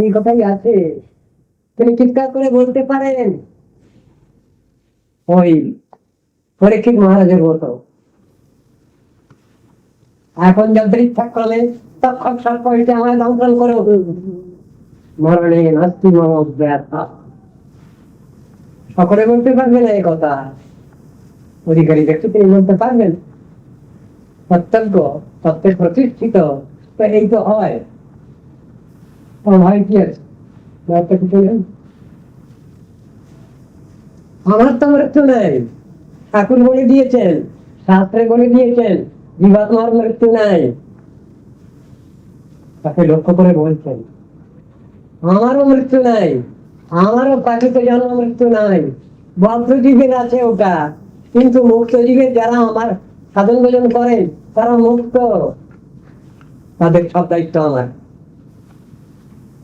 এই কথাই আছে। তিনি চিৎকার করে বলতে পারেন ওই পরীক্ষিত মহারাজের মতো, এখন যাদের ইচ্ছা করলে তখন সর্প হইতে আমার দংশন করে মরণে নাস্তি মম ব্যথা। সকলে বলতে পারবেন এই কথা, অধিকারী ব্যক্তি তিনি বলতে পারবেন, অত্যন্ত তত্ত্বে প্রতিষ্ঠিত। তো এই তো হয়, হয় কি আছে, আমার তো মৃত্যু নেই। ঠাকুর বলে দিয়েছেন, শাস্ত্রে বলে দিয়েছেন, জীবাত্মার মৃত্যু নাই। তাকে লক্ষ্য করে বলছেন আমারও মৃত্যু নাই, আমারও প্রাকৃত জন্ম মৃত্যু নাই। বদ্ধজীবের আছে ওটা, কিন্তু মুক্ত জীবের যারা আমার সাধন ভোজন করেন তারা মুক্ত, তাদের সব দায়িত্ব আমার,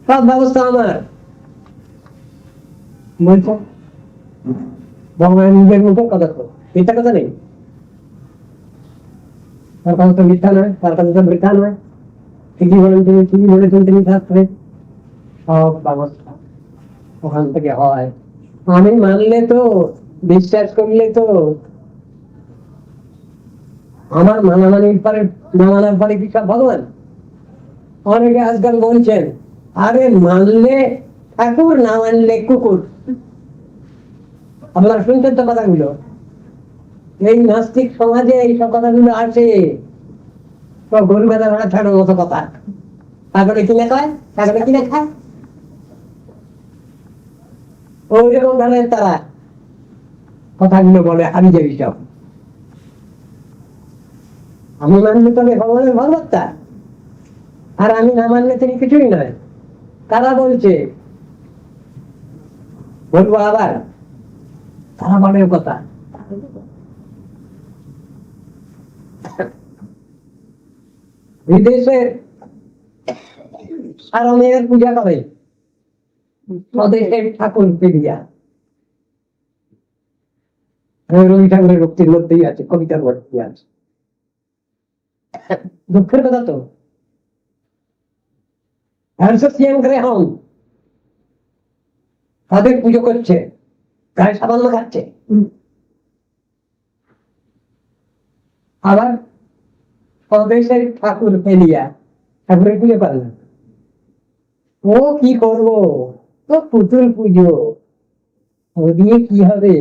সব ব্যবস্থা আমার। বলছে ভগবান নিজের মুখের কথা তো মিথ্যা কথা নেই, তার কথা তো মিথ্যা নয়, তার কথা তো বৃথা নয়। ঠিকই বলেন তিনি, ঠিকই বলেছেন তিনি শাস্ত্রে, সব ব্যবস্থা ওখান থেকে হয়। আমি মানলে তো, বিশ্বাস করলে তো, আমার মানামানির পরে না মানার পরে কি সব ভগবান? অনেকে আজকাল বলছেন আরে মানলে ঠাকুর, না মানলে কুকুর। আপনারা শুনছেন তো কথাগুলো, এই নাস্তিক সমাজে এইসব কথাগুলো আসে, সব গরু গাদা ভাড়া ছাড়ার মতো কথা। তারপরে কিনে খায়, তারপরে কিনে খায়, ওই রকম ধরনের তারা কথাগুলো বলে। আমি যে সব আমি মানলে তবে ভগবানের ভগবত্তা, আর আমি না মানলে তিনি কিছুই নয়। তারা বলছে, বলবো আবার, তারা বলে কথা। বিদেশে সারা মেয়ের পূজা করে, স্বদেশের ঠাকুর পেরিয়া। রবি ঠাকুরের ভক্তির মধ্যেই আছে, কবিতার মধ্যেই আছে। দুঃখের কথা তো, গ্রহণ তাদের পুজো করছে, গায়ে সাবান্ন খাচ্ছে, আবার স্বদেশের ঠাকুর পেলিয়া ঠাকুরের পুজো করে না। ও কি করবো, তো পুতুল পুজো, ও দিয়ে কি হবে?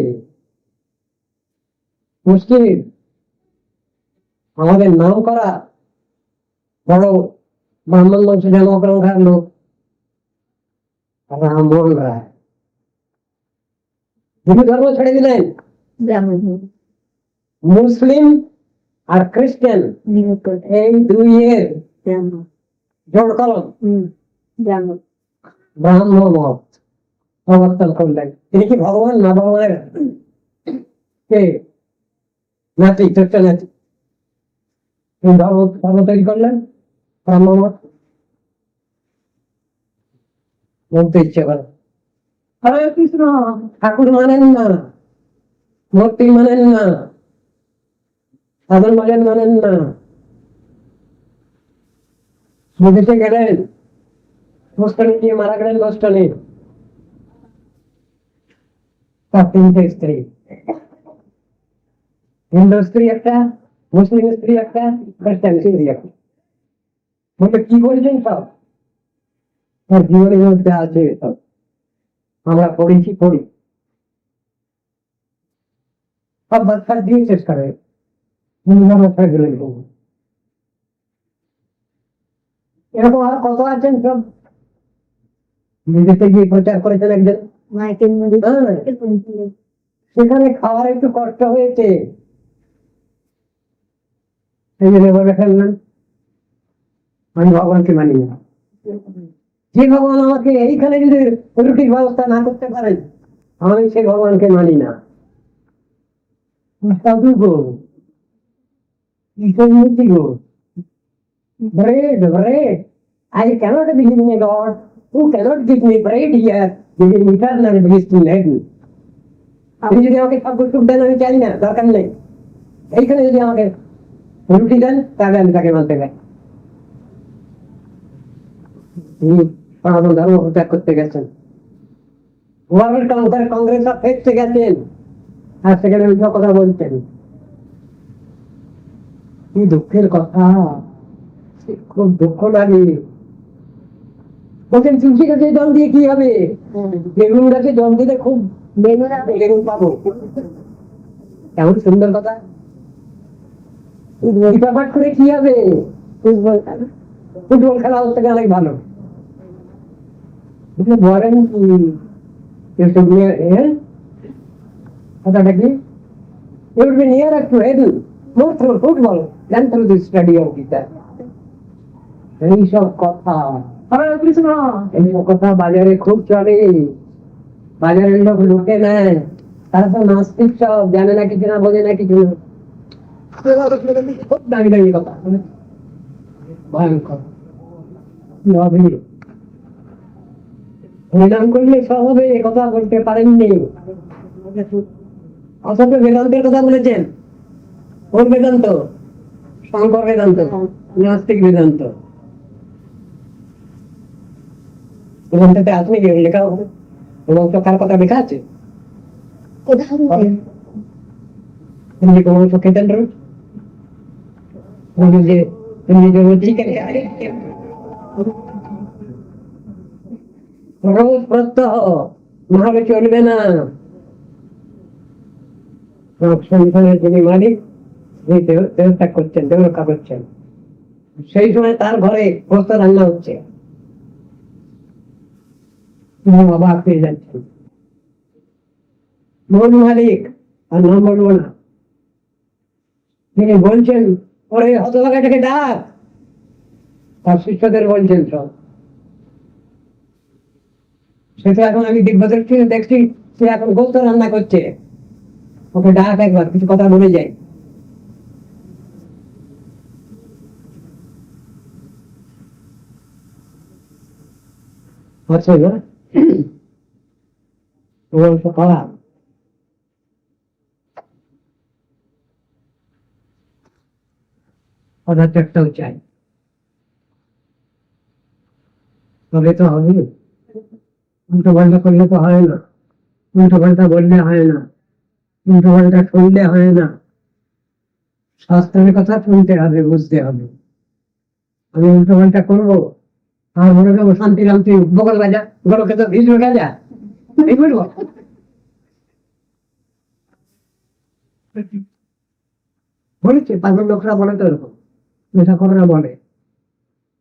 মুশকিল। আমাদের নাম করা বড় ব্রাহ্মণ বংশ জন্মগ্রহণ লোক রামমোহন রায় হিন্দু ধর্ম ছেড়ে দিলেন, মুসলিম আর খ্রিস্টান এই দুইয়ের জোড় কলম ব্রাহ্ম মত প্রবর্তন করলেন। তিনি কি ভগবান না ভগবানের কে নাতি, ছোট্ট নাতি? ধর্ম তৈরি করলেন ব্রাহ্ম মত। বলতে ইচ্ছে করে হরে কৃষ্ণ, ঠাকুর মানেন না, মূর্তি মানেন না, সাধন ভজন মানেন না। বিদেশে গেলেন, হোস্টেলে গিয়ে মারা গেলেন, হোস্টেলে তার তিনটে স্ত্রী, হিন্দু স্ত্রী একটা, মুসলিম স্ত্রী একটা, খ্রিস্টান স্ত্রী একটা। বলে কি বলছেন সব? তার জীবনের মধ্যে আছে সব, আমরা পড়েছি, পড়ি, সব বাচ্চা দিয়ে শেষ করে হিন্দু ধর্ম ছেড়ে দিলেন। এরকম আর কত আছেন সব বিদেশে গিয়ে প্রচার করেছেন একজন। সেখানে খাওয়ার একটু কষ্ট হয়েছে, সেই জন্য বলে ফেললেন আমি ভগবানকে মানি না। যে ভগবান আমাকে এইখানে যদি রুটির ব্যবস্থা না করতে পারেন, আমি সেই ভগবানকে মানি না। সাধু গো, গো, bread, bread. I cannot believe in a God who cannot give me bread here, giving eternal bliss to heaven. আপনি যদি আমাকে সব সুখ দেন আমি চাই না, দরকার নেই। এইখানে যদি আমাকে রুটি দেন তাহলে আমি তাকে মানতে পারি। সনাতন ধর্ম ত্যাগ করতে গেছেন, ওয়ার্ল্ড কংগ্রেস অফ ফেথে গেছেন, আর সেখানে উল্টো কথা বলছেন। কি দুঃখের কথা, খুব দুঃখ লাগে। বলছেন তুলসী গাছে জল দিয়ে কি হবে, বেগুন গাছে জল দিলে খুব বেগুন পাবো। এমন সুন্দর কথা। পাঠ করে কি হবে, ফুটবল খেলা হচ্ছে অনেক ভালো। বলেন কথাটা কি, it would be nearer to heaven more through football than through the study of Gita. এইসব কথা, এইসব কথা বাজারে খুব চলে। বাজারের লোক লুটে নেয়, তারা তো নাস্তিক, সব জানে না কিছু, না বোঝে না কিছু। খুব দামি দামি কথা, ভয়ঙ্কর। হরিনাম করলে সব হবে, কথা বলতে পারেননি। অথচ বেদান্তের কথা বলেছেন, ওর বেদান্ত শঙ্কর বেদান্ত, নাস্তিক বেদান্ত। গ্রন্থতে আপনি কি লেখা হবে এবং তো কার কথা লেখা আছে? তুমি কোন খেতেন রোজ, যে তুমি যে চিকেন রোজ প্রত্যহ নাহলে চলবে না। সংসারের যিনি মালিক, দেহ ত্যাগ করছেন, দেহ রক্ষা করছেন, সেই সময় তার ঘরে কত রান্না হচ্ছে, অবাক হয়ে যাচ্ছেন। মন মালিক, আর নাম বলবো না, তিনি বলছেন ওরে হতভাগাটাকে ডাক, তার শিষ্যদের বলছেন সব। সেটা এখন আমি দিগ্বদৃষ্টি দেখছি, সে এখন গোস্ত রান্না করছে, ওকে ডাক একবার, কিছু কথা বলে যায়। আচ্ছা খারাপ, পদার্থ একটাও চাই, তবে তো হবে। উল্টো পাল্টা করলে তো হয় না, উল্টো পাল্টা বললে হয় না, উল্টো পাল্টা শুনলে হয় না। শাস্ত্রের কথা শুনতে হবে, বুঝতে হবে। আমি উল্টো পাল্টা করবো আর মনে করবো শান্তিরাম তুই বগল রাজা, গরকে তো ভিজল রাজা, এই বলবো। বলেছে পাগল লোকরা বলে তো এরকম, মেধা করেনা বলে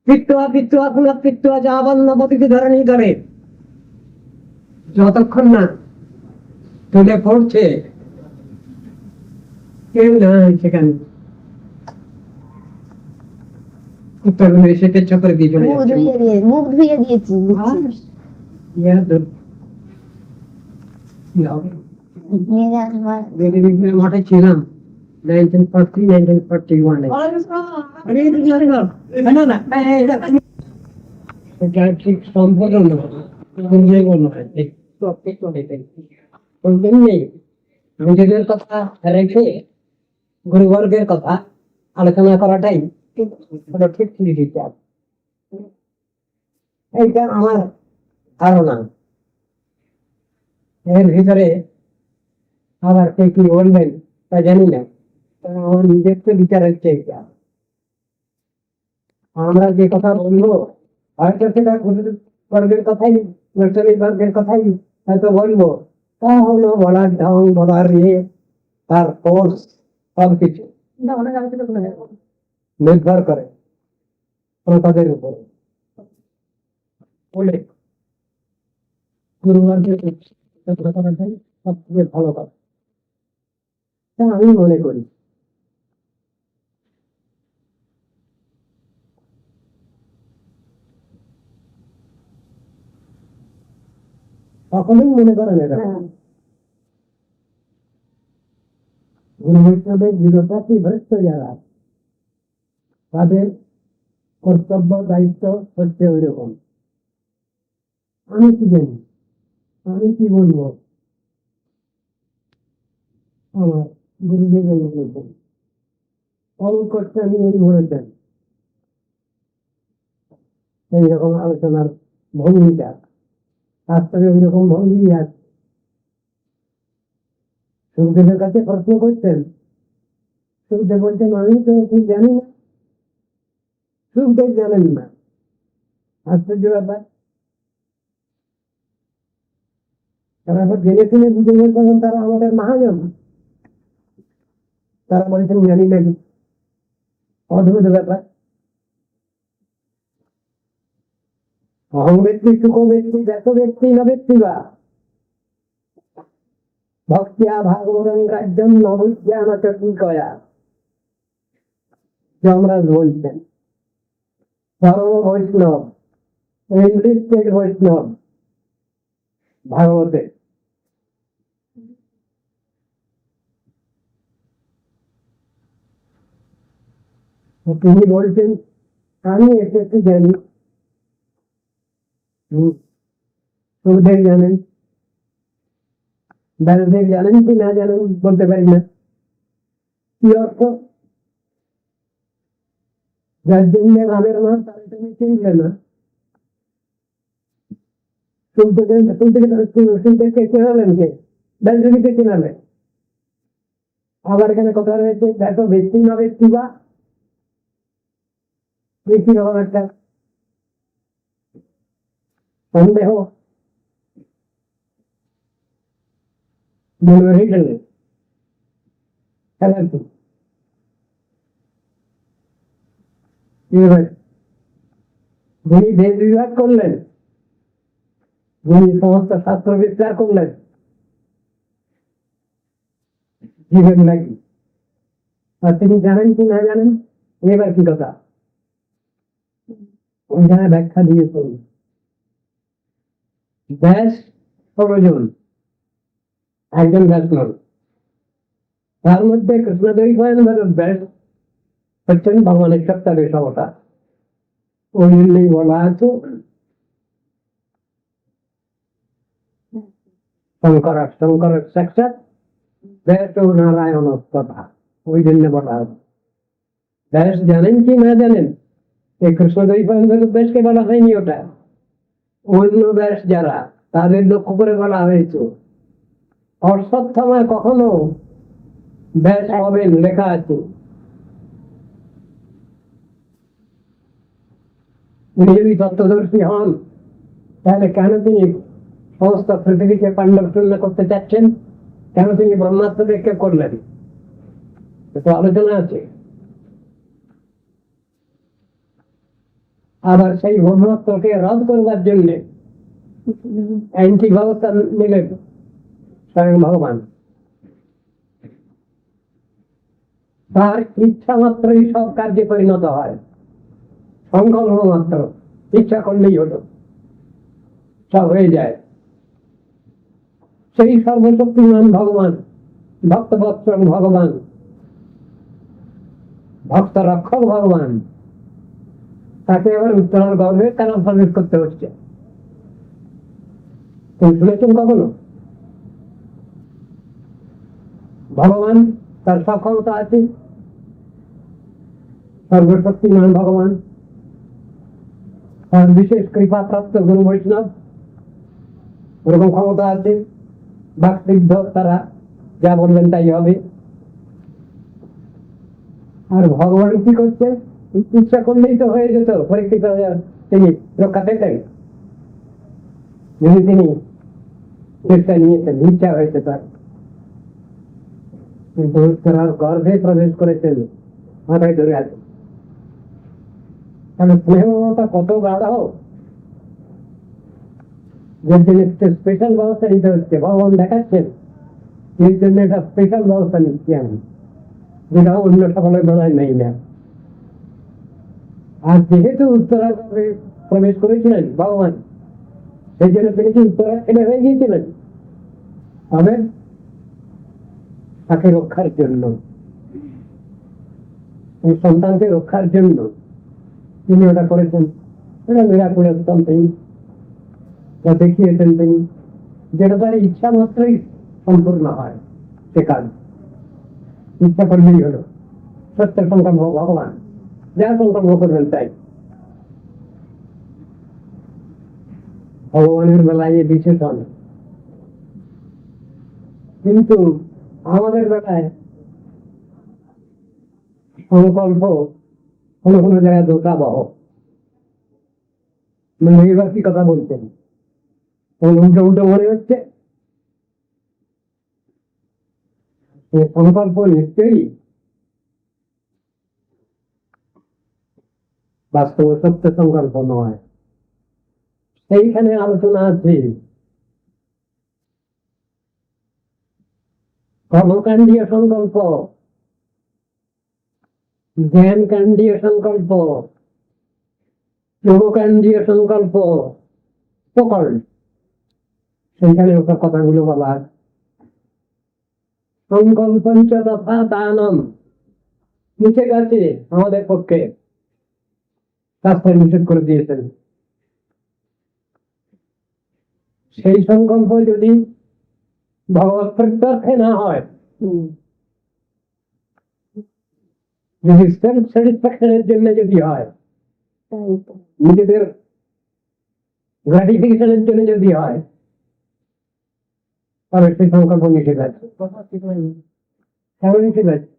পিত্তুয়া পিত্তুয়া পুনঃ পিত্তুয়া যাবন্ন পতিকে ধরণী ধরে, যতক্ষণ না তুলে পড়ছে কেউ নাই সেখানে, উত্তরগুলো এসে পেচ্ছা করে দিয়ে চলে যাচ্ছে। মুখ ধুয়ে দিয়েছি। মঠে ছিলাম 1940, 1941 এটা ঠিক সম্পূর্ণ নিজেদের কথা রেখে গুরুবর্গের কথা আলোচনা করাটাই ঠিক বিচার। এইটা আমার ধারণা। এর ভিতরে আবার কে কি বলবেন তা জানি না, আমার নিজের তো বিচার হচ্ছে এইটা। আমরা যে কথা বলবো হয়তো সেটা বর্গের কথাই, বর্গের কথাই হয়তো বলবো, তা হলো বলার ঢং, বলার ইয়ে, তার কোর্স, সবকিছু নির্ভর করে তাদের উপরে। বলে গুরুবর্গের কথাটাই সবথেকে ভালো কথা, তা আমি মনে করি। সকলেই মনে করেন এটা। গুরু বৈষ্ণবের বিরোধাতি ভ্রষ্ট যারা, তাদের কর্তব্য দায়িত্ব হচ্ছে ওই রকম। আমি কি জানি, আমি কি বলবো, আমার গুরুদেব বলছেন অমুক করতে আমি এই বলেছেন, এইরকম আলোচনার ভঙ্গিটা শাস্ত্রে ওইরকম ভঙ্গি আছে। সুখদেবের কাছে প্রশ্ন করতেন, সুখদেব বলছেন আমি তো খুব জানি না। সুখদেব জানেন না, আশ্চর্য ব্যাপার। তারপর জেনে শুনে বুঝে বের করেন তারা আমাদের মহাজন, তারা বলছেন জানি না। অদ্ভুত ব্যাপার। অহং ব্যক্তি সুখ ব্যক্তি দেশ ব্যক্তি ন ব্যক্তি বা ভক্তিয়া ভাগবতং রাজ্যম নবজ্ঞান কয়া। যমরাজ বলছেন পরম বৈষ্ণব, ইনলিস্টেড বৈষ্ণব ভাগবতে। তিনি বলছেন আমি একটু একটু জানি। সুখদেব জানেন, ব্যাসদেব জানেন কি না জানেন বলতে পারি না। কি অর্থ? যার জন্য রামের মা তারা তুমি চিনলে না। শুনতে চেনালেন কে? ব্যাসদেবীকে চেনালেন। আবার এখানে কথা রয়েছে দেখো ব্যক্তি না ব্যক্তি বা ব্যক্তি রকম একটা সন্দেহ মনে হয়ে গেলে খেলার কি যিনি বেদ বিভাগ করলেন, যিনি সমস্ত শাস্ত্র বিচার করলেন, জীবন নাকি, আর তিনি জানেন কি না জানেন এবার কি কথা ওইখানে ব্যাখ্যা দিয়ে করুন। ব্যাস 16 জন, একজন ব্যাস নন। তার মধ্যে কৃষ্ণদ্বৈপায়ন ব্যাস হচ্ছেন ভগবানের সত্তারের সমতা। ওই জন্যই বলা আছে শঙ্কর সাক্ষাৎ ব্যাস ও নারায়ণ কথা। ওই জন্য বলা হবে। ব্যাস জানেন কি না জানেন এই কৃষ্ণদ্বৈপায়ন ব্যাসকে বলা হয়নি, ওটা অন্য ব্যাস যারা তাদের লক্ষ্য করে বলা হয়েছে। অশ্বত্থামায় কখনো ব্যাস হবেন লেখা আছে। উনি যদি তত্ত্বদর্শী হন তাহলে কেন তিনি সমস্ত পৃথিবীকে পাণ্ডব শূন্য করতে চাচ্ছেন? কেন তিনি ব্রহ্মাস্ত্র নিক্ষেপ করলেন? তো আলোচনা আছে। আবার সেই ব্রহ্মাস্ত্রকে রদ করবার জন্য অ্যান্টি ব্যবস্থা নিলেন স্বয়ং ভগবান। তার ইচ্ছা মাত্রই সব কার্যে পরিণত হয়। সংকল্প মাত্র, ইচ্ছা করলেই হলো, সব হয়ে যায়। সেই সর্বশক্তিমান ভগবান, ভক্তবৎসল ভগবান, ভক্ত রক্ষক ভগবান, তাকে এবার উত্তরার গর্ভে কেন প্রবেশ করতে হচ্ছে? তুমি শুনেছেন কখনো? ভগবান তার সক্ষমতা আছে, সর্বশক্তিমান ভগবান, তার বিশেষ কৃপাপ্রাপ্ত গুরু বৈষ্ণব, ওরকম ক্ষমতা আছে। বাকসিদ্ধ, তারা যা বলবেন তাই হবে। আর ভগবান কি করছে? ইচ্ছা করলেই তো হয়ে যেত। পরীক্ষিত তিনি রক্ষা পেতেন যদি তিনি চেষ্টা নিয়েছেন, ইচ্ছা হয়েছে তার। কিন্তু তার গর্ভে প্রবেশ করেছেন, মাথায় ধরে আছে। তাহলে স্নেহ মমতা কত গাঢ়, যার জন্য স্পেশাল ব্যবস্থা নিতে হচ্ছে। ভগবান দেখাচ্ছেন এর জন্য একটা স্পেশাল ব্যবস্থা নিচ্ছি আমি, যেটা অন্য সকলের বেলায় নেই না। আর যেহেতু উত্তরাখণ্ডে প্রবেশ করেছিলেন ভগবান, সেই জন্য তিনি কি উত্তরাখণ্ডে হয়ে গিয়েছিলেন? তবে তাকে রক্ষার জন্য, এই সন্তানকে রক্ষার জন্য তিনি ওটা করেছেন। এটা মিরাকুলাস সামথিং যা দেখিয়েছেন তিনি, যেটা তার ইচ্ছা মাত্রই সম্পূর্ণ হয়। সে কাজ ইচ্ছা করলেই হলো। সত্যের সংকল্প ভগবান, যা সংকল্প করবেন তাই। ভগবানের বেলায় এ বিশেষণ, কিন্তু আমাদের বেলায় সংকল্প কোনো কোনো জায়গায় দোষাবহ। মানে এবার কি কথা বলছেন, উল্টো উল্টো মনে হচ্ছে। সংকল্প নিশ্চয়ই বাস্তব সত্য সংকল্প নয়। সেইখানে আলোচনা আছে কর্মকাণ্ডীয় সংকল্প, জ্ঞান কাণ্ডীয় সংকল্প, যোগকাণ্ডীয় সংকল্প, প্রকল্প। সেইখানে ওটা কথাগুলো বলা সংকল্পঞ্চ তথা দানম নিষেধ আছে আমাদের পক্ষে, শাস্ত্রে নিষেধ করে দিয়েছেন। সেই সংকল্প যদি ভগবত প্রিত্যর্থে না হয়, যদি সেলফ স্যাটিসফ্যাকশনের জন্য যদি হয়, নিজেদের গ্রাটিফিকেশনের জন্য যদি হয়, তবে সেই সংকল্প নিষেধ আছে। কেমন নিষেধ আছে?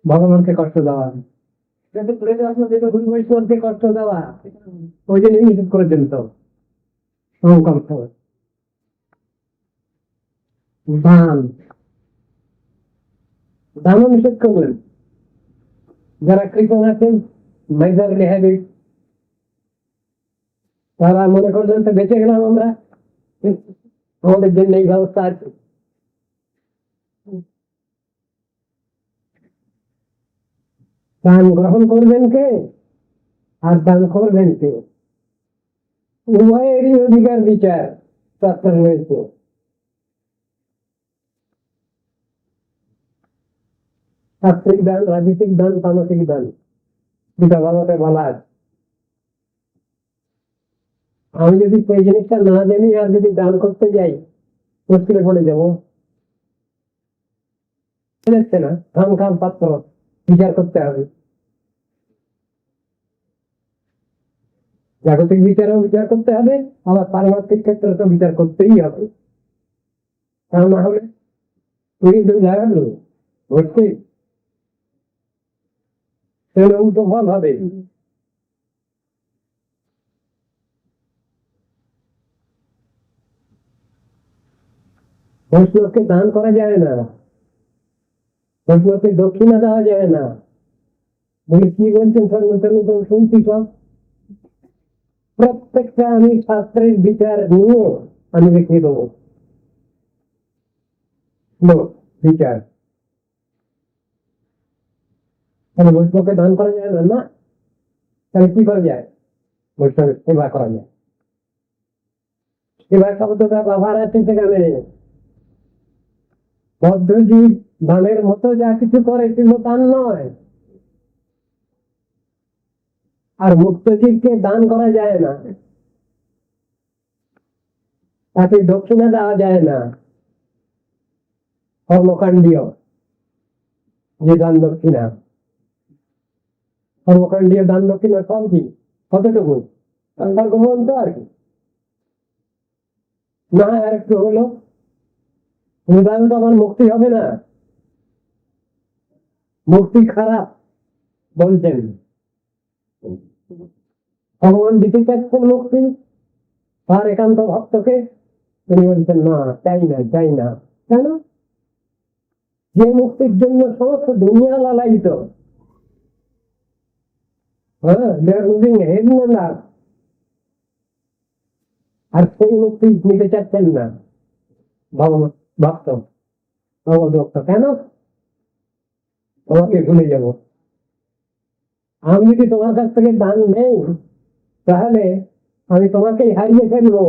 ভগবানকে কষ্ট দেওয়া, কষ্ট দেওয়া, ওই জন্য নিষেধ করেছেন। তো সংকল্প, দান, দানও নিষেধ করলেন। যারা কৃপণ আছেন, মেজারলি হ্যাবিট, তারা মনে করলেন তো বেঁচে গেলাম আমরা, আমাদের জন্য এই ব্যবস্থা আছে। দান গ্রহণ করবেন কে আর দান করবেন কে, উভয়েরই অধিকার বিচার শাস্ত্রে রয়েছে। সাত্বিক দান, রাজসিক দান, তামসিক দান, দুটা ভালোতে বলা আছে। আমি যদি সেই জিনিসটা না জানি আর যদি দান করতে যাই, মুশকিলে পড়ে যাবো। যাচ্ছে না, ধান খাম পাত্র বিচার করতে হবে, জাগতিক বিচারেও বিচার করতে হবে, আবার পারমার্থিক ক্ষেত্রে তো বিচার করতেই হবে। তা না হলে তুই দুই লাগালো ভর্তি, তাহলে উল্টো ফল হবে। বৈষ্ণবকে দান করা যায় না, বৈষ্ণবকে দক্ষিণা দেওয়া যায় না। বলে কি বলছেন সর্বতন শুনছি সব, প্রত্যেকটা আমি শাস্ত্রের বিচার নিয়ে আমি রেখে দেবো বিচার। তাহলে বৈষ্ণবকে দান করা যায় না? তাহলে কি করা যায়? বৈষ্ণবের সেবা করা যায়। সেবা শব্দটা ব্যবহার আছে সেখানে। বদ্ধজীব দানের মতো যা কিছু করে সেগুলো দান নয়। আর মুক্তজীবকে দান করা যায় না, তাকে দক্ষিণা দেওয়া যায় না। কর্মকাণ্ডীয় যে দান দক্ষিণা, কর্মকাণ্ডীয় দান দক্ষিণা কম কি, কতটুকু বলতো আর কি না, আর একটু হলো দান তো আমার মুক্তি হবে না, মুক্তি খারাপ বলছেন। ভগবান দিতে চাচ্ছেন মুক্তি তার একান্ত ভক্তকে, তিনি বলছেন না, চাই না, চাই না। কেন? যে মুক্তির জন্য সমস্ত দুনিয়া লালায়িত, আর সেই মুক্তি নিতে চাচ্ছেন না ভগবত ভক্ত, ভগবত ভক্ত। কেন? তোমাকে ভুলে যাব। আমি যদি তোমার কাছ থেকে দান নেই, তাহলে আমি তোমাকেই হারিয়ে ফেলবো,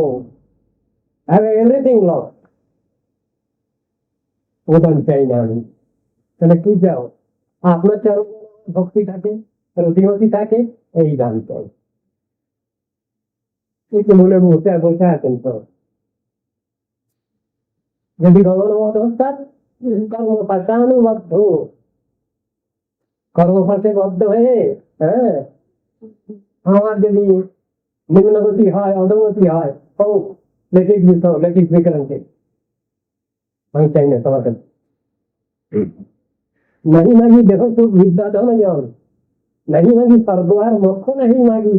এভরিথিং লস। ও দান চাই না আমি। তাহলে কি চাও? আপনার চরম ভক্তি থাকে, রতিমতি থাকে, এই দান চাই। একটু মনে বসে বসে আছেন তো, যদি ভগবান কর্মপাশানুবদ্ধ, কর্মপাশে বদ্ধ হয়ে, আমার যদি নিম্নগতি হয়, অধোগতি হয়, হোক, লেটিস দিত, লেটিস বিক্রান্তি আমি চাই না তোমাকে। नहीं मांगी देखो तो विद्या धन जाओ, नहीं मांगी परद्वार मोक्ष नहीं मांगी,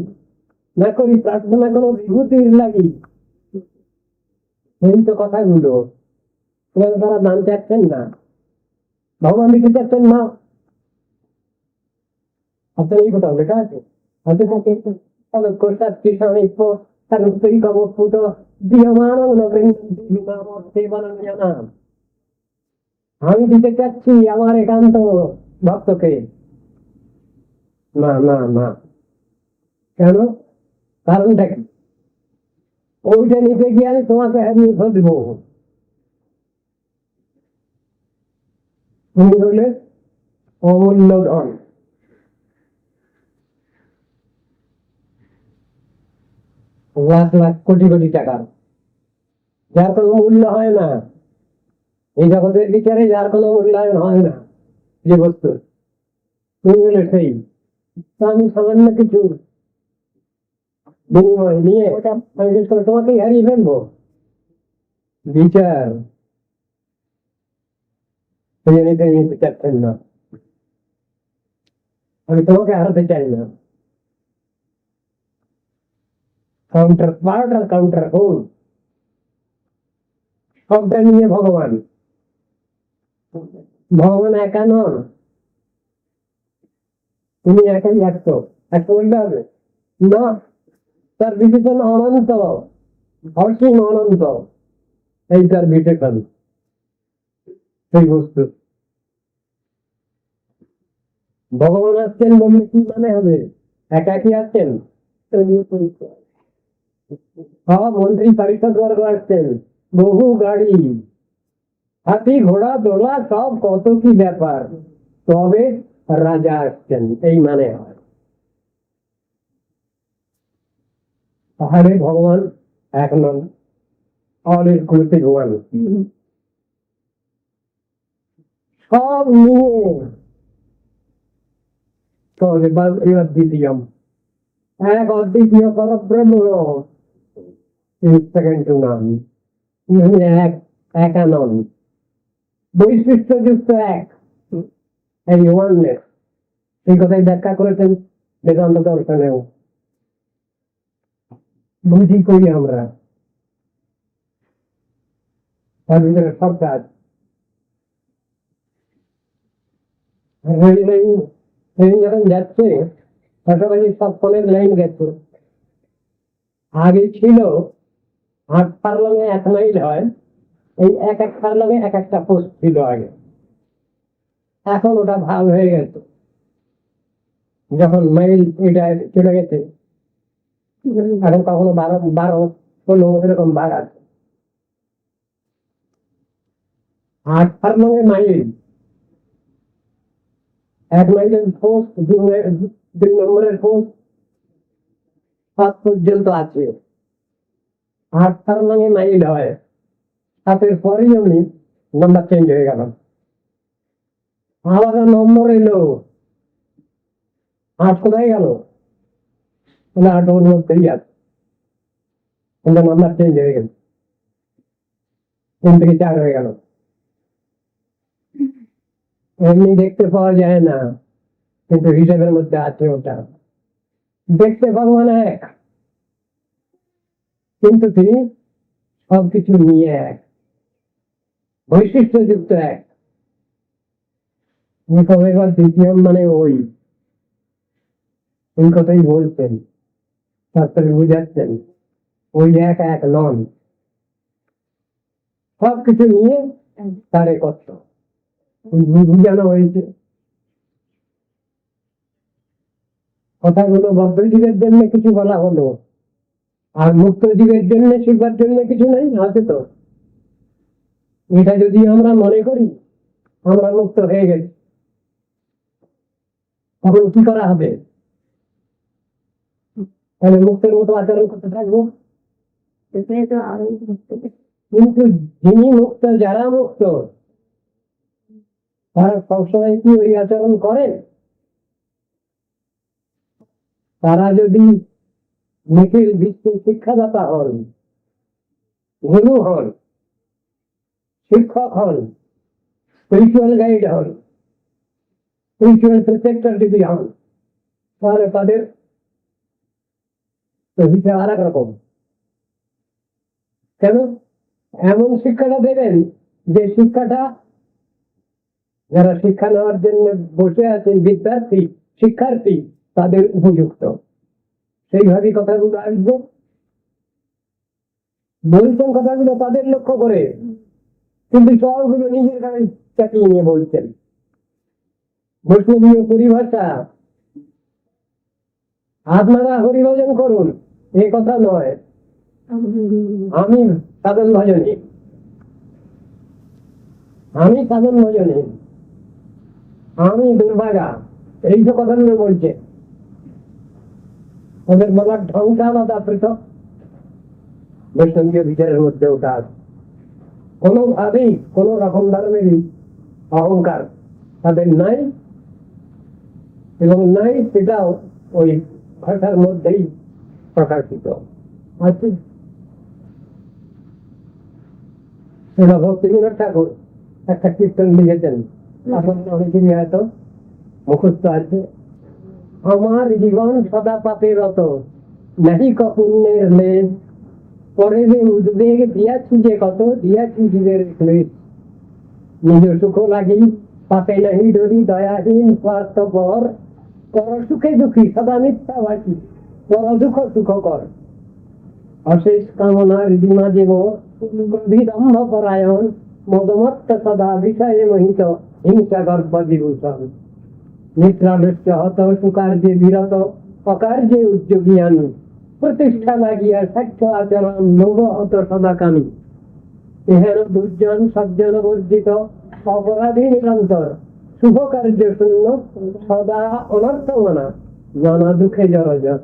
ना कोई प्रार्थना करो विभूति लगी। এই তো কথাগুলো তারা দান চাচ্ছেন না, ভগবান দিতে চাচ্ছেন না। আপনার এই কথা লেখা আছে আমি দিতে চাচ্ছি আমার একান্ত ভক্তকে। না না না, কেন? কারণটা কি? ওইটা নিতে গিয়ে আমি তোমাকে হারিয়ে ফেলব। তুমি হলে অমূল্য ধন, লাখ লাখ কোটি কোটি টাকার, যার কোনো মূল্য হয় না এই জগতের বিচারে, যার কোনো মূল্যায়ন হয় না যে বস্তু, তুমি হলে সেই। আমি সামান্য কিছু বিনিময় নিয়ে আমি শেষ করে তোমাকেই হারিয়ে ফেলবো। বিচার নিতে চাচ্ছেন না, আমি তোমাকে হারাতে চাই না। কাউন্টার পার্ট আর কাউন্টার হোল সবটা নিয়ে ভগবান। ভগবান একা নন, তুমি একাই একশো। একশো বলতে হবে না, তার বিশেষণ অনন্ত, অসীম অনন্ত, এই তার বিশেষণ, সেই বস্তু। ভগবান আসছেন বললে কি মানে হবে? একাকি আসছেন? সব মন্ত্রী পরিষদ বর্গ আসছেন, বহু গাড়ি, হাতি ঘোড়া দোলা, সব কত কি ব্যাপার, তবে রাজা আসছেন, এই মানে হয়। তাহলে ভগবান এক নন, অল ইজ গুরুতে ভগবান সব নিয়ে। তবে এবার দ্বিতীয়ম, এক অদ্বিতীয় পরব্রহ্ম, সেকেন্ড টু নাম, এক, একা নন, বৈশিষ্ট্যযুক্ত এক, এই ওয়াননেস। এই কথাই ব্যাখ্যা করেছেন বেদান্ত দর্শনেও। বুঝি করি আমরা, তার ভিতরে সব কাজ। ট্রেন যখন যাচ্ছে পাশাপাশি সব ফোনের লাইন গেছে। আগে ছিল 8 ফার্লঙে 1 মাইল হয়, এই এক এক ফার্লঙে এক একটা পোস্ট ছিল আগে। এখন ওটা ভাগ হয়ে গেছে, যখন মাইল এটা চলে গেছে এখন কখনো 12-16 এরকম ভাগ আছে। 8 ফার্লঙে মাইল, 1 মাইলের পোস্ট, 2 নম্বরের পোস্ট, 7 পর্যন্ত আছে। 8 ফার্লঙে মাইল হয়, 7-এর পরেই এমনি নাম্বার চেঞ্জ হয়ে গেল, আলাদা নম্বর এলো। 8 কোথায় গেল? 8 ওর মধ্যেই আছে, নাম্বার চেঞ্জ হয়ে গেল, 3 থেকে 4 হয়ে গেল। এমনি দেখতে পাওয়া যায় না, কিন্তু হিসাবের মধ্যে আছে ওটা। দেখতে ভগবান এক, কিন্তু তিনি সবকিছু নিয়ে এক, বৈশিষ্ট্যযুক্ত এক। দ্বিতীয় মানে ওই কথাই বলছেন, তারপরে বুঝাচ্ছেন ওই এক এক নন, সবকিছু নিয়ে তার একত্র বুঝানো হয়েছে। কথাগুলো বদ্ধজীবের জন্য কিছু বলা হলো, আর মুক্ত জীবের জন্য শিখবার জন্য কিছু নেই, আছে তো। এটা যদি আমরা মনে করি আমরা মুক্ত হয়ে গেছি, তখন কি করা হবে? তাহলে মুক্তের মতো আচরণ করতে থাকবো। কিন্তু যিনি মুক্ত, যারা মুক্ত, তারা সবসময় কি ওই আচরণ করেন? তারা যদি নিখিল বিশ্বের শিক্ষাদাতা হন, গুরু হন, শিক্ষক হন, স্পিরিচুয়াল গাইড হন, স্পিরিচুয়াল প্রোটেক্টর যদি হন, তাহলে তাদের হিসেবে আর এক রকম। কেন? এমন শিক্ষাটা দেবেন যে শিক্ষাটা যারা শিক্ষা নেওয়ার জন্য বসে আছেন বিদ্যার্থী, শিক্ষার্থী, তাদের উপযুক্ত। সেইভাবে কথাগুলো আসবে, বলছেন কথাগুলো তাদের লক্ষ্য করে, কিন্তু সবগুলো নিজের গায়ে চাপিয়ে নিয়ে বলছেন। বৈষ্ণবীয় পরিভাষা আপনারা হরিভজন করুন, এই কথা নয়। আমি সাধন ভজনে, আমি সাধন ভজনে, আমি দুর্ভাগা, এই যে কথাগুলো বলছে, ওদের বলার ঢংটা আলাদা, পৃথক। বৈষ্ণবীয় বিচারের মধ্যে ওটা কোনোভাবেই কোন রকম ধর্মেরই অহংকার তাদের নাই, এবং নাই সেটাও ওই ভাষার মধ্যেই প্রকাশিত আছে। সেটা ভক্তিবিনোদ ঠাকুর একটা কীর্তন লিখেছেন, এখন অনেকেরই হয়তো মুখস্থ আছে। আমার জীবন সদা পাপে রত, নাহি কপুণ্যের লেজ, পরে যে উদ্বেগ দিয়াছি যে কত, দিয়াছি জীবের ক্লেশ। নিজ সুখ লাগি পাপে নাহি ডরি, দয়াহীন স্বার্থপর, পর সুখে দুঃখী সদা মিথ্যাবাসী, পর দুঃখ সুখ কর। অশেষ কামনার ডিমা দেব, বিদম্ভ পরায়ণ, মদমত্ত সদা বিষয়ে মোহিত, হিংসা গর্ব বিভূষণ। নিদ্রাদৃষ্ট হত সুকার্যে বিরত, অকার্যে উদ্যোগী আমি, প্রতিষ্ঠা লাগিয়া সাক্ষ্য আচরণ, লোভ হত সদাকামী। ইহের দুর্জন সজ্জন বর্জিত, অপরাধী নিরন্তর, শুভ কার্য শূন্য, সদা অনর্থ মানা, নানা দুঃখে জড়জর।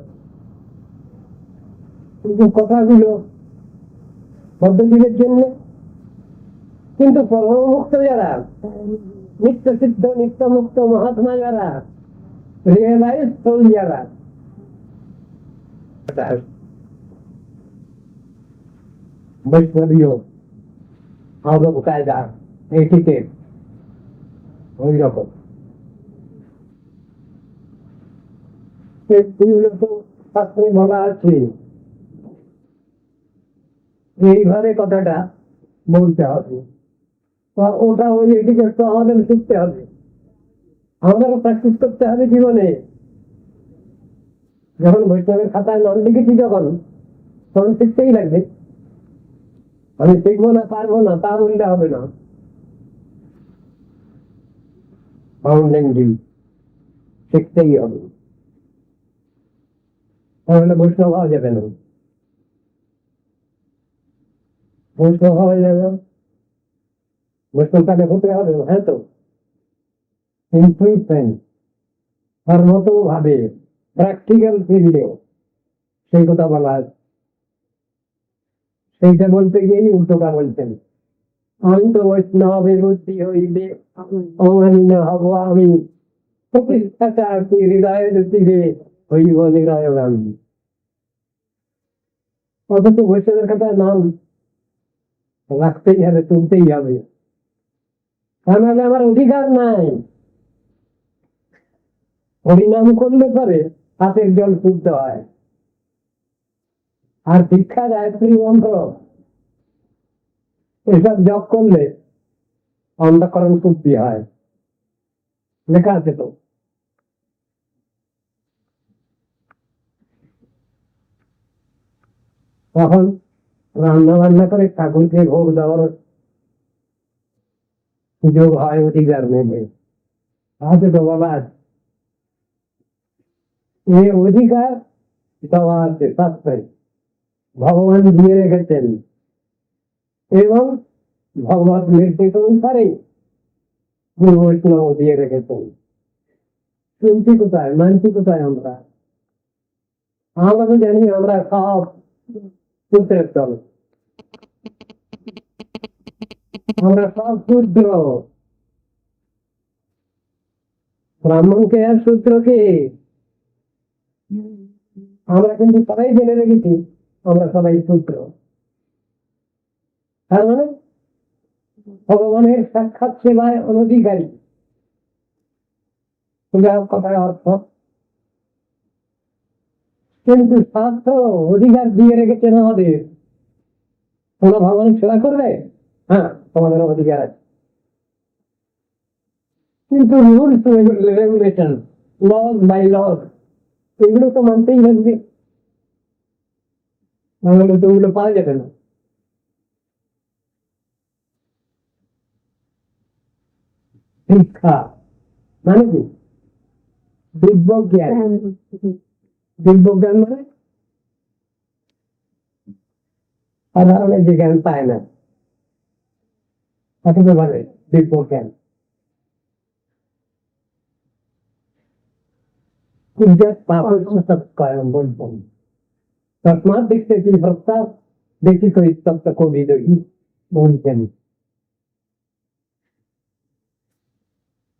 কিন্তু কথাগুলো পদ্ধতির জন্য, কিন্তু পরমমুক্ত যারা, নিত্য সিদ্ধ নিত্য মুক্ত মহাত্মা যারা, রিয়েলাইজ সোল যারা, বৈষ্ণবীয় আদব কায়দা এটিকে ওই রকম শাস্ত্রে বলা আছে, এইভাবে কথাটা বলতে হবে। ওটা ওই এটিকে একটু আমাদের শিখতে হবে, আমাদেরও প্র্যাকটিস করতে হবে জীবনে। যখন বৈষ্ণবের খাতায় নাম লিখেছি তখন শিখতেই লাগবে। আমি শিখবো না, পারবো না, তা বললে হবে না। শিখতেই হবে, তাহলে বৈষ্ণব হওয়া যাবে না। বৈষ্ণব হওয়া যাবে না, বৈষ্ণব তাকে হতে হবে। হ্যাঁ, তো সর্বত ভাবে প্র্যাকটিক্যাল ফিল্ডেও সেই কথা বলা আছে। সেইটা বলতে গিয়েই উল্টোটা বলছেন, আমি তো বৈষ্ণবের বুদ্ধি হইলে অমানি না হব আমি, প্রতিষ্ঠাটা কি হৃদয়ের তীরে হইব নিরয়গামী। অথচ বৈষ্ণবের কথায় নাম রাখতেই হবে, তুলতেই হবে, কারণ আমার অধিকার নাই। হরিনাম করলে পরে হাতের জল শুদ্ধ হয়, আর দীক্ষা গায়ত্রী মন্ত্র এসব জপ করলে অন্ধকরণ শুদ্ধি হয়, লেখা আছে তো। তখন রান্না বান্না করে ঠাকুরকে ভোগ দেওয়ার সুযোগ হয় অধিকার নেবে। তাহলে তো বলা আছে এই অধিকার দেওয়া আছে শাস্ত্রে, ভগবান দিয়ে রেখেছেন, এবং ভগবত নির্দেশ অনুসারে গুরু বৈষ্ণব দিয়ে রেখেছেন। শুনছি কোথায়, মানছি কোথায়? আমরা আমরা তো জানি আমরা সব সূত্রের দল, আমরা সব শূদ্র। ব্রাহ্মণকে আর শূদ্রকে আমরা কিন্তু সবাই জেনে রেখেছি, আমরা সবাই শূদ্র। তার মানে ভগবানের সাক্ষাৎ সেবায় অনধিকারী। কথার অর্থ কিন্তু স্বার্থ অধিকার দিয়ে রেখেছেন আমাদের। তোমরা ভগবানের সেবা করবে, হ্যাঁ তোমাদের অধিকার আছে, কিন্তু rules regulation, laws by laws, এগুলো তো মানতেই লাগবে, নাহলে তো ওগুলো পাওয়া যাবে না। শিক্ষা মানে কি? দিব্য জ্ঞান। দিব্য জ্ঞান মানে সাধারণ যে জ্ঞান পায় না, তাকে বলে দিব্য জ্ঞান। তসমাৎ দেখতে কি প্রস্তাব দেখি তো ইত্যক্ত কবি বলছেন।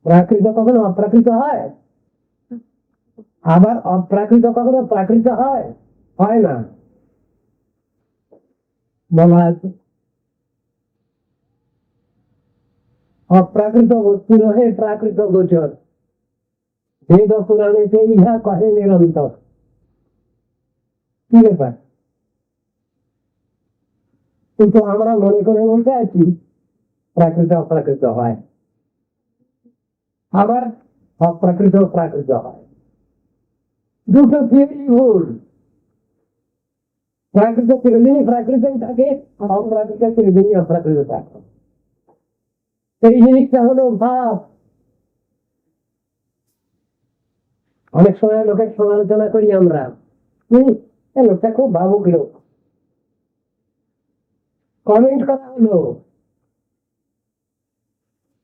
প্রাকৃত কখনো অপ্রাকৃত হয়, আবার অপ্রাকৃত কখনো প্রাকৃত হয়, হয় না। বলা আছে অপ্রাকৃত বস্তু নহে প্রাকৃত গোচর, বেদ পুরাণেতে ইহা কহে নিরন্তর। কি ব্যাপার? কিন্তু আমরা মনে করে বলতে আছি প্রাকৃত অপ্রাকৃত হয়, আবার অপ্রাকৃত প্রাকৃত হয়, দুটো থিওরি ভুল। প্রাকৃত চিরদিনই প্রাকৃতিক থাকে, অপ্রাকৃত চিরদিনই অপ্রাকৃত থাকে। এই জিনিসটা হলো ভাব। অনেক সময় লোকের সমালোচনা করি আমরা, লোকটা খুব ভাবুক লোক, কমেন্ট করা হলো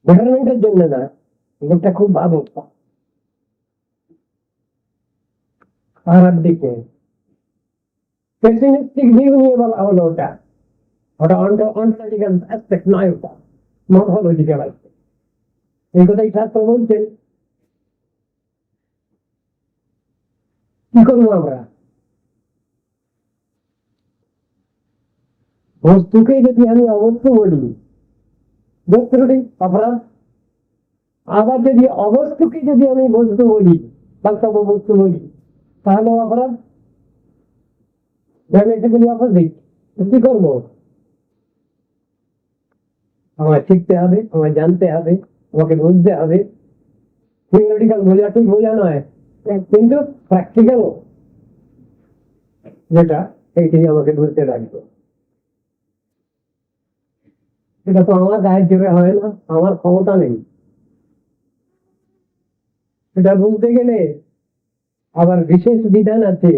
বেটারমেন্টের জন্য না, লোকটা খুব ভাবুক, খারাপ দিকে পেসিমিস্টিক ভিউ নিয়ে বলা হলো। ওটা ওটা অন্টোলজিক্যাল অ্যাসপেক্ট নয়, ওটা মর্ফোলজিক্যাল অ্যাসপেক্ট। এই কথাই শাস্ত্র বলছেন। কি করবো আমরা? বস্তুকে যদি আমি অবস্তু বলি, বস্তুটি অপরাধ। আবার যদি অবস্তুকে যদি আমি বস্তু বলি, বাস্তব বস্তু বলি, তাহলে অপরাধ। সেগুলি অপোজিট। কি করবো? আমায় শিখতে হবে, আমায় জানতে হবে, আমাকে বুঝতে হবে। থিওরিটিক্যাল বোঝা ঠিক বোঝা নয়, কিন্তু প্র্যাকটিক্যাল যেটা, এইটাই আমাকে বুঝতে লাগবে। এটা তো আমার গায়ের জোরে হয় না, আমার ক্ষমতা নেই। এটা বুঝতে গেলে আবার বিশেষ বিধান আছে,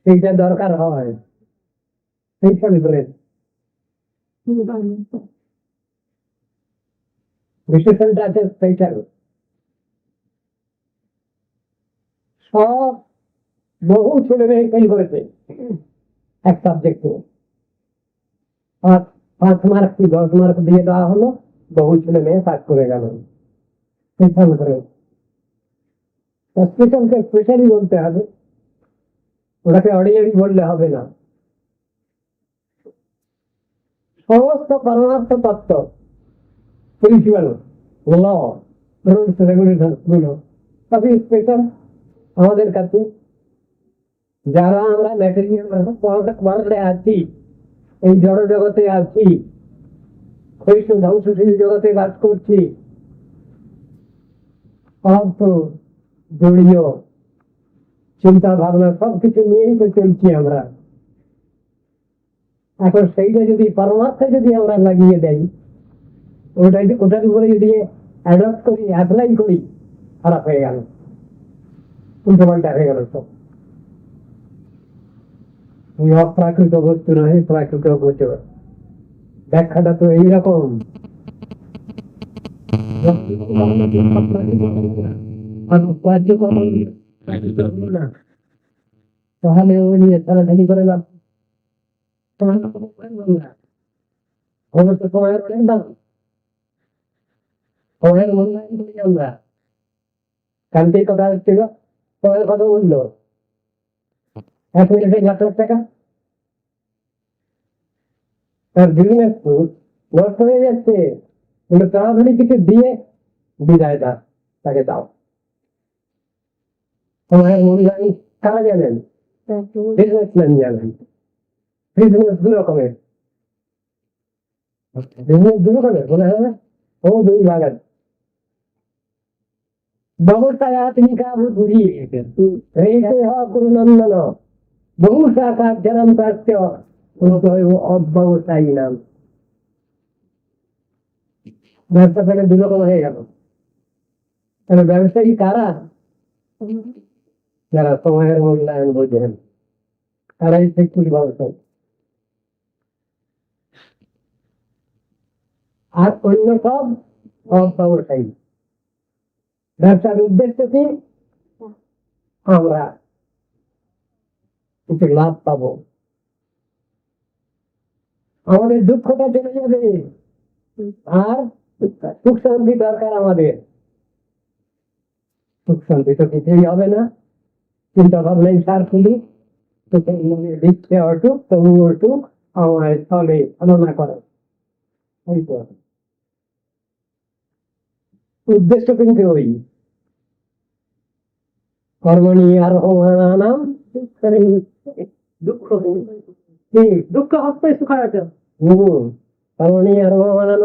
সেইটা দরকার হয়। সেইটা ভিতরে বিশেষণটা আছে, সেইটা সব বহু ছেলে মেয়ে ফেল করেছে এক সাবজেক্টে। 5 মার্ক কি 10 মার্ক দিয়ে দেওয়া হলো, বহু ছেলে মেয়ে পাস করে গেল। সেইটা ভিতরে স্পেশালকে স্পেশালি বলতে হবে, ওটাকে অর্ডিনারি বললে হবে না। সমস্ত পরমার্থ তত্ত্ব, প্রিন্সিপাল, ল, রুলস রেগুলেশন গুলো সবই স্পেশাল আমাদের কাছে। যারা আমরা ম্যাটেরিয়াল ওয়ার্ল্ডে আছি, এই জড় জগতে আছি, ক্ষয়িষ্ণু ধ্বংসশীল জগতে বাস করছি, অর্থ জড়ীয় চিন্তা ভাবনা সবকিছু নিয়েই তো চলছি আমরা। এখন সেইটা যদি পরমার্থে যদি আমরা লাগিয়ে দেই, ওটার উপরে যদি অ্যাডপ্ট করি, অ্যাপ্লাই করি, খারাপ হয়ে গেল, উল্টো পাল্টা হয়ে গেল সব। অপ্রাকৃত বস্তু নয় প্রাকৃত গোচর, ব্যাখ্যাটা তো এইরকম। তাহলে ওই নিয়ে তাড়াতাড়ি করে লাভ, তোমার তো সময়ের অনেক দাম, সময়ের মূল্যায়ন করি আমরা। কালকেই কথা হচ্ছিল, সময়ের কথা বললো 1 মিনিটে 1,00,000 টাকা। তার বিজনেস নষ্ট হয়ে যাচ্ছে, কিন্তু তাড়াতাড়ি কিছু দিয়ে বিদায় দাও, তাকে দাও। তোমার মূল্যায়ন কারা জানেন? বিজনেসম্যান জানেন। বিজনেস দু রকমের, বিজনেস দু রকমের বলে, হ্যাঁ ও দুই ভাগের ব্যবসায়াত্মিকা বুদ্ধি হইতে গুরুনন্দন বহু শাখা জনম প্রাপ্য অব্যবসায়ী নাম। ব্যবসা থেকে দু রকম হয়ে গেল। তাহলে ব্যবসায়ী কারা? যারা সময়ের মূল্যায়ন বোঝেন, তারাই ঠিক ব্যবসায়ী। আর অন্য সব অব্যবসায়ী। ব্যবসার উদ্দেশ্য কি? আমরা কিছু লাভ পাবো, আমাদের দুঃখটা চলে যাবে, আর সুখ শান্তি দরকার আমাদের। সুখ শান্তি তো কিছুই হবে না, চিন্তা ভাবনাই সার খুলি, দিচ্ছে অটুক তবু অটুক আমার স্থলে ছলনা করে। এই তো উদ্দেশ্য কিন্তু ওই কর্মণি আর নাম দুঃখ দুঃখ হস্তই সুখায়ত। কর্মণি আর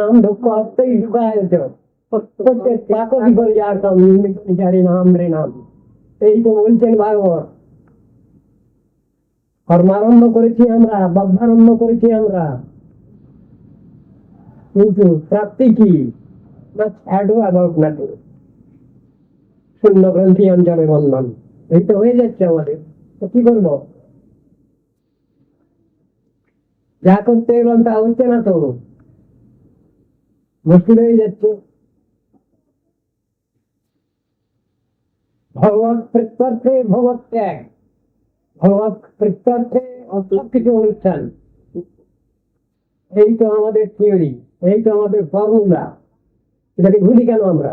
নাম দুঃখ হস্তই সুখায়ত। এই তো বলছেন ভাগবত। কর্মারম্ভ করেছি আমরা, বদ্ধারম্ভ করেছি আমরা, কিন্তু প্রাপ্তি কি? শূন্য গ্রন্থি অঞ্চলে বন্ধন। এই তো হয়ে যাচ্ছে আমাদের, তো কি করবো? যা করতে গেলাম তা হচ্ছে না, তো মুশকিল হয়ে যাচ্ছে। ভগবত প্রত্যর্থে ভগবত ত্যাগ, ভগবত প্রত্যর্থে অসব কিছু অনুষ্ঠান। এই তো আমাদের থিওরি, এই তো আমাদের ফর্মুলা। এটাকে ভুলি কেন আমরা?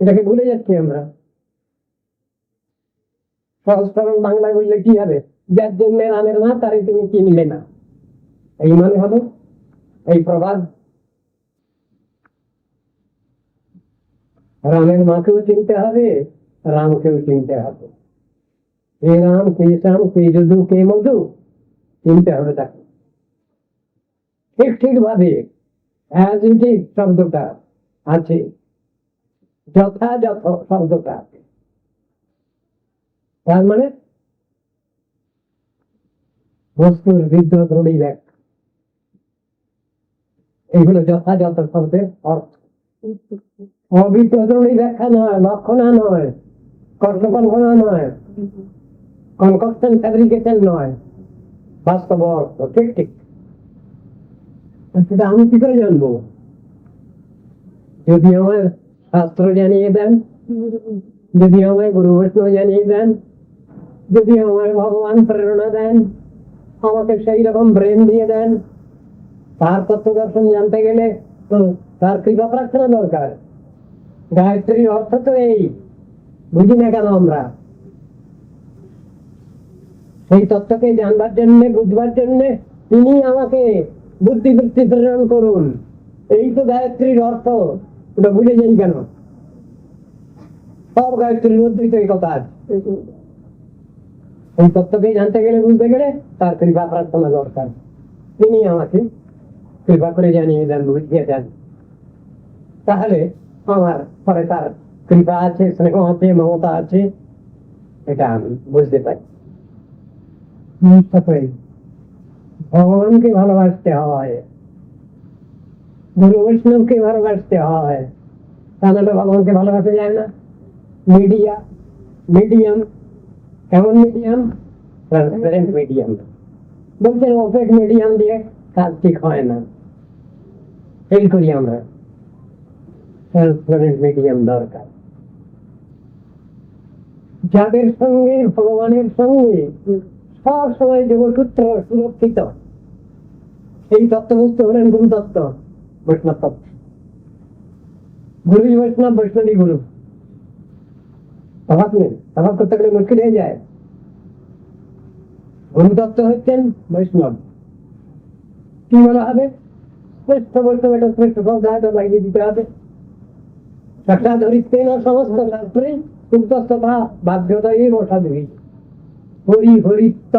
এটাকে ভুলে যাচ্ছি আমরা। সহজ সরল বাংলায় বললে কি হবে? যার জন্য রামের মা তারে তুমি চিনলে না, এই মানে হবে এই প্রবাদ। রামের মাকেও চিনতে হবে, রামকেও চিনতে হবে। কে রাম, কে শ্যাম, কে যদু, কে মধু, চিনতে হবে তাকে ঠিক ঠিক ভাবে। অ্যাজ ইট ইজ শব্দটা আছে, যথাযথ শব্দটা আছে। তার মানে বস্তুর বিদ্যুৎ রবি ব্যাখ্যা, এইগুলো যথাযথ শব্দের অর্থ। অবিদ্যুৎ ব্যাখ্যা নয়, লক্ষণা নয়, কল্পনা নয়, কনকশন ফ্যাব্রিকেশন নয়, বাস্তব অর্থ। ঠিক ঠিক। সেটা আমি কি করে জানবো? যদি আমার শাস্ত্র জানিয়ে দেন, যদি আমায় গুরু বৈষ্ণব জানিয়ে দেন, যদি আমায় ভগবান প্রেরণা দেন, আমাকে সেই রকম ব্রেন দিয়ে দেন, তার তত্ত্ব দর্শন জানতে গেলে তো তার কৃপা প্রার্থনা দরকার। গায়ত্রীর অর্থ তো এই, বুঝি না কেন আমরা? সেই তত্ত্বকে জানবার জন্য, বুঝবার জন্য তিনি আমাকে বুদ্ধিবৃত্তি প্রেরণ করুন, এই তো গায়ত্রীর অর্থ। ওটা ভুলে যাই কেন? সব গায়ত্রীর মধ্যেই তো এই কথা আছে। এই তত্ত্বকে জানতে গেলে, বুঝতে গেলে তার কৃপা প্রার্থনা দরকার। তিনি আমাকে কৃপা করে জানিয়ে দেন, বুঝিয়ে দেন, তাহলে আমার পরে তার কৃপা আছে, স্নেহ আছে, মমতা আছে, এটা আমি বুঝতে পারি। ভগবানকে ভালোবাসতে হয়, গুরু বৈষ্ণবকে ভালোবাসতে হয়, তাহলে ভগবানকে ভালোবাসা যায় না। মিডিয়া, মিডিয়াম, কেমন মিডিয়াম? Transparent medium. বলছেন ওপেক মিডিয়াম দিয়ে কাজ ঠিক হয় না, ফেল করি আমরা। ট্রান্সপারেন্ট মিডিয়াম দরকার। যাদের সঙ্গে ভগবানের সঙ্গে সব সময় যোগসূত্র সুরক্ষিত, এই তত্ত্ববস্তু হলেন গুরু তত্ত্ব, বৈষ্ণব তত্ত্ব। গুরুই বৈষ্ণব, বৈষ্ণবী গুরু। স্বভাব নেই, স্বভাব করতে গেলে মুশকিল হয়ে যায়। গুরু তত্ত্ব হচ্ছেন বৈষ্ণব, কি বলা হবে? শ্রেষ্ঠ বলতে একটা শ্রেষ্ঠ শব্দ লাগিয়ে দিতে হবে। একটা ধরিত্রেন সমস্ত শাস্ত্রে উদ্যস্ততা বাধ্যতাই বসাধুরী। হরি হরিত্ব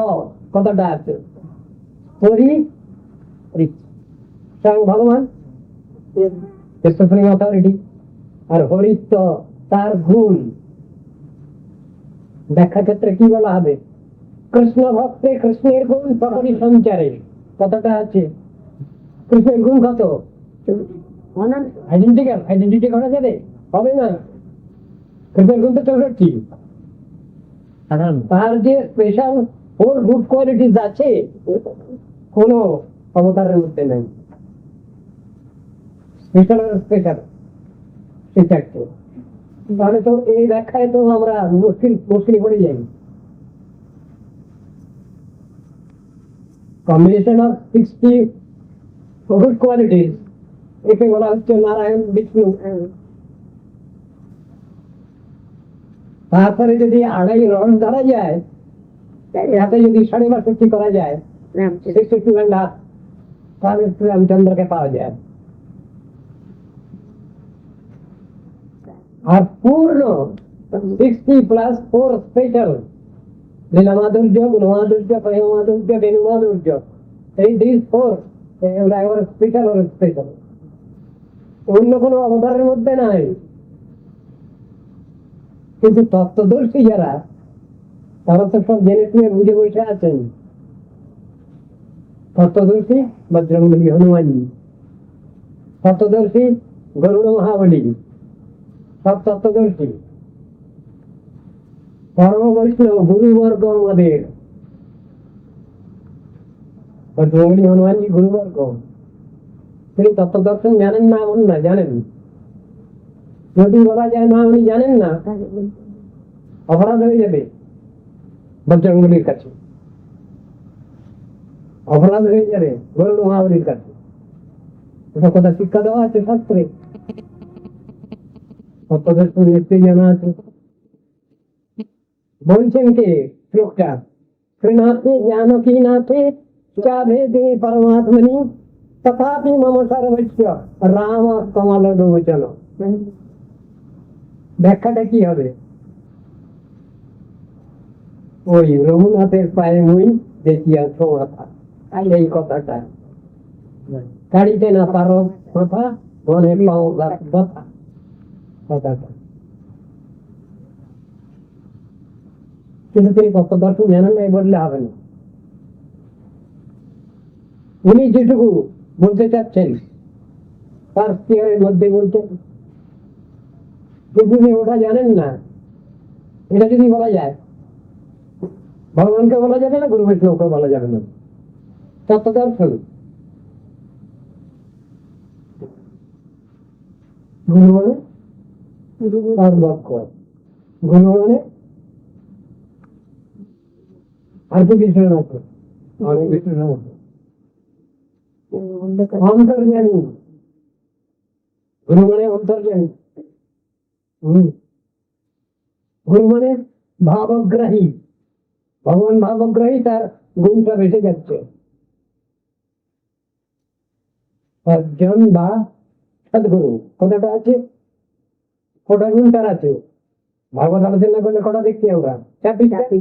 কথাটা আছে, হরি স্বয়ং ভগবান সুপ্রিম অথরিটি, আর হরিত্ব তার গুণ। ব্যাখ্যা ক্ষেত্রে কি বলা হবে? কৃষ্ণ ভক্তে কৃষ্ণের গুণ তখনই সঞ্চারে, কতটা আছে? কৃষ্ণের গুণ কত? আইডেন্টিটি করা যাবে? হবে না। কৃষ্ণের গুণ তো 64। তার যে স্পেশাল 4 গুড কোয়ালিটিস আছে কোন অবতারের মধ্যে নেই। স্পেশাল স্পেশাল সেটাকে, তাহলে তো এই ব্যাখ্যায় তো আমরা মুশকিল পড়ে যাই। কম্বিনেশন অফ 60 গুড কোয়ালিটিস, একে বলা হচ্ছে নারায়ণ বিষ্ণু। তারপরে যদি 2.5 রং ধরা যায়, হাতে যদি 62.5 করা যায়, 62.5, তাহলে রামচন্দ্রকে পাওয়া যায়। আর পূর্ণ 60 প্লাস 4 স্পেশাল লীলা মাধুর্য, গুণ মাধুর্য, প্রেম মাধুর্য, বেণু মাধুর্য, এই 4 স্পেশাল ওর স্পেশাল, অন্য কোনো অবতারের মধ্যে নাই। কিন্তু তত্ত্বদর্শী যারা, তারা তো সব জেনে শুনে বুঝে বসে আছেন। তত্ত্বদর্শী বজরংবলী হনুমানজি, তত্ত্বদর্শী গরুড় মহাবলী, সব তত্ত্বদর্শী। পরম বৈষ্ণব গুরুবর্গ আমাদের, বজরংবলী হনুমানজি গুরুবর্গ। তিনি তত্ত্বদর্শন জানেন না এমন না, জানেন। যদি বলা যায় না উনি জানেন না, অপরাধ হয়ে যাবে বজরংবলীর কাছে, অপরাধ হয়ে যাবে গরুড় মহাবলীর কাছে। এটা কথা শিক্ষা দেওয়া আছে শাস্ত্রে, তত্ত্বদর্শন নিশ্চয়ই জানা আছে। বলছেন কে শ্লোকটা? শ্রীনাথে জানকী নাথে চা ভেদে পরমাত্মনি তথাপি মম সর্বস্ব রাম কমল লোচন। ব্যাখ্যাটা কি হবে? ওই রঘুনাথের পায়ে মুই দেখিয়াছ মাথা, এই কথাটা কাড়িতে না পারো মাথা, মনে পাও ব্যথা, কথাটা। কিন্তু তিনি তত্ত্বদর্শন জানেন না বললে হবে না। উনি যেটুকু বলতে চাচ্ছেন তার স্পিয়ারের মধ্যে বলছেন, কিন্তু ওটা জানেন না। এটা যদি বলা যায়, ভগবানকে বলা যাবে না, গুরু বৈষ্ণবকে বলা যাবে না। তত্ত্বদর্শন গুরু মানে সর্বক্ষ, গুরু মানে আর কি কিছু না, অনেক কিছু না, অন্তর্জ্ঞানী। গুরু মানে অন্তর্জ্ঞানী, গুরু মানে ভাবগ্রাহী। ভগবান ভাবগ্রাহী, তার গুণটা বেঁচে যাচ্ছে। সজ্জন বা সদ্গুরু কথাটা আছে, কটা গুণ তার আছে? ভাগবত আলোচনা করলে কটা দেখছি আমরা? 4টি।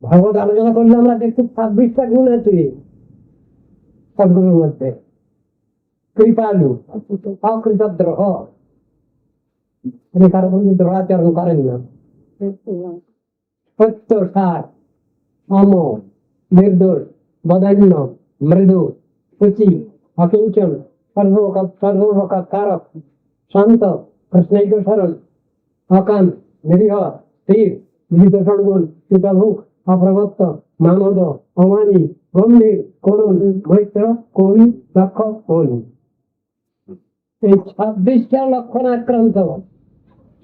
ভাগবত আলোচনা করলে আমরা দেখছি 26টা গুণ আছে সদ্গুরুর মধ্যে। কৃপালু, অকৃতদ্রোহ, কারো কোনো দ্রোহাচরণ করেন না। সত্য, সার, সম, নির্দোষ, বদান্য, মৃদু, সুচি, অকিঞ্চন, সর্বপ্রকার কারক, শান্ত, কৃষ্ণৈক শরণ, অকান, নিরীহ, স্থির, বিজিত সদ্গুণ, কৃতভুক, অপ্রবত্ত, মানদ, অমানী, গম্ভীর, করুণ, মৈত্র, কবি, দক্ষ, হন। এই 26টা লক্ষণ আক্রান্ত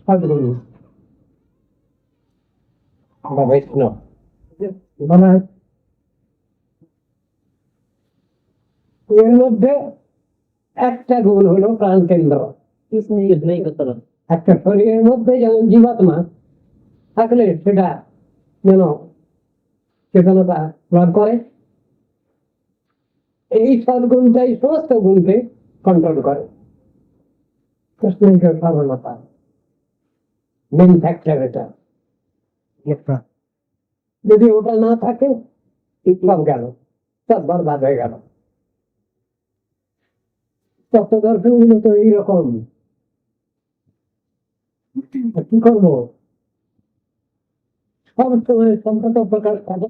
সদ্গুরু বা বৈষ্ণব। এর মধ্যে একটা গুণ হলো প্রাণ কেন্দ্র। একটা শরীরের মধ্যে যেমন জীবাত্মা থাকলে সেটা যেন চেতনতা লাভ করে, এই সদ্গুণটাই সমস্ত গুণকে কন্ট্রোল করে। কৃষ্ণের সর্বনতা মেন ফ্যাক্টর এটা। যদি ওটা না থাকে সব গেল, সব বরবাদ হয়ে গেল। তত্ত্ব দর্শন গুলো তো এইরকম। কি করবো, সব সময় সম্পদ প্রকাশ থাকে।